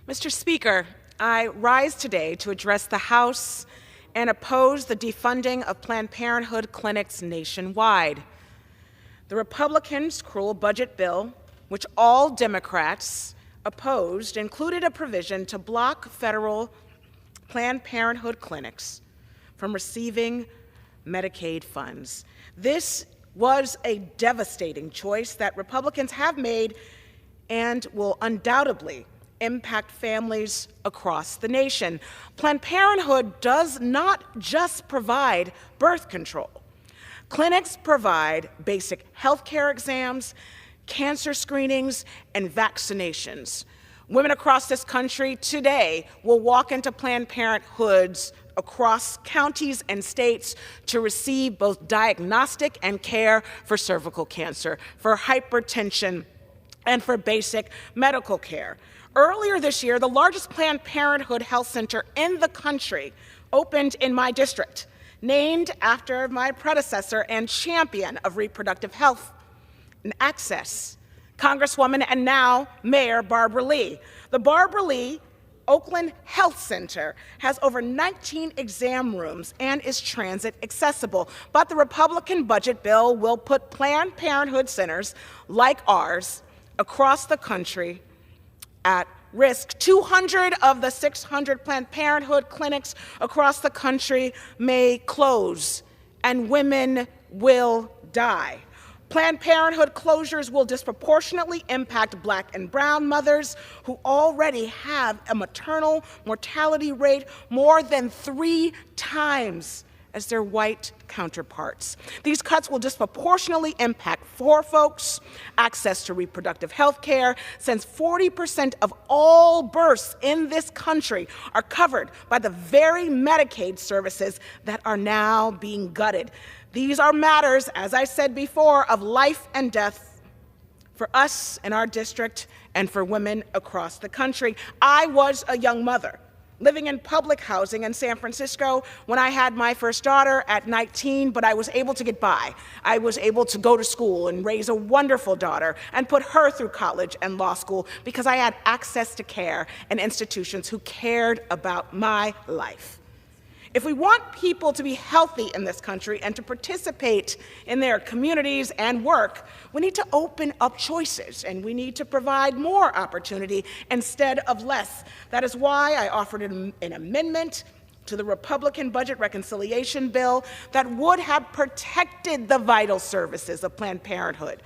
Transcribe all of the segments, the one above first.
Mr. Speaker, I rise today to address the House and oppose the defunding of Planned Parenthood clinics nationwide. The Republicans' cruel budget bill, which all Democrats opposed, included a provision to block federal Planned Parenthood clinics from receiving Medicaid funds. This was a devastating choice that Republicans have made and will undoubtedly impact families across the nation. Planned Parenthood does not just provide birth control. Clinics provide basic health care exams, cancer screenings, and vaccinations. Women across this country today will walk into Planned Parenthoods across counties and states to receive both diagnostic and care for cervical cancer, for hypertension, and for basic medical care. Earlier this year, the largest Planned Parenthood health center in the country opened in my district, named after my predecessor and champion of reproductive health and access, Congresswoman and now Mayor Barbara Lee. The Barbara Lee Oakland Health Center has over 19 exam rooms and is transit accessible. But the Republican budget bill will put Planned Parenthood centers like ours across the country at risk. 200 of the 600 Planned Parenthood clinics across the country may close, and women will die. Planned Parenthood closures will disproportionately impact Black and brown mothers who already have a maternal mortality rate more than 3 times as their white counterparts. These cuts will disproportionately impact poor folks' access to reproductive health care, since 40% of all births in this country are covered by the very Medicaid services that are now being gutted. These are matters, as I said before, of life and death for us in our district and for women across the country. I was a young mother living in public housing in San Francisco when I had my first daughter at 19, but I was able to get by. I was able to go to school and raise a wonderful daughter and put her through college and law school because I had access to care and institutions who cared about my life. If we want people to be healthy in this country and to participate in their communities and work, we need to open up choices, and we need to provide more opportunity instead of less. That is why I offered an amendment to the Republican budget reconciliation bill that would have protected the vital services of Planned Parenthood.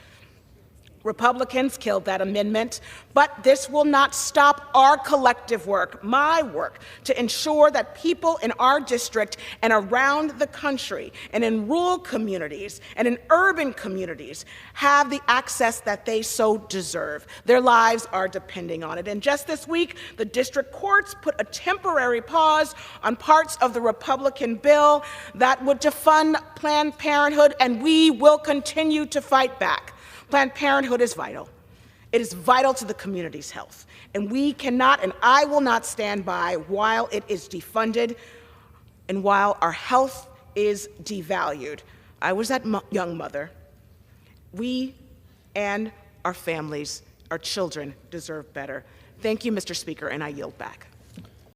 Republicans killed that amendment, but this will not stop our collective work, my work, to ensure that people in our district and around the country and in rural communities and in urban communities have the access that they so deserve. Their lives are depending on it. And just this week, the district courts put a temporary pause on parts of the Republican bill that would defund Planned Parenthood, and we will continue to fight back. Planned Parenthood is vital. It is vital to the community's health. And we cannot, and I will not stand by while it is defunded and while our health is devalued. I was that young mother. We and our families, our children, deserve better. Thank you, Mr. Speaker, and I yield back.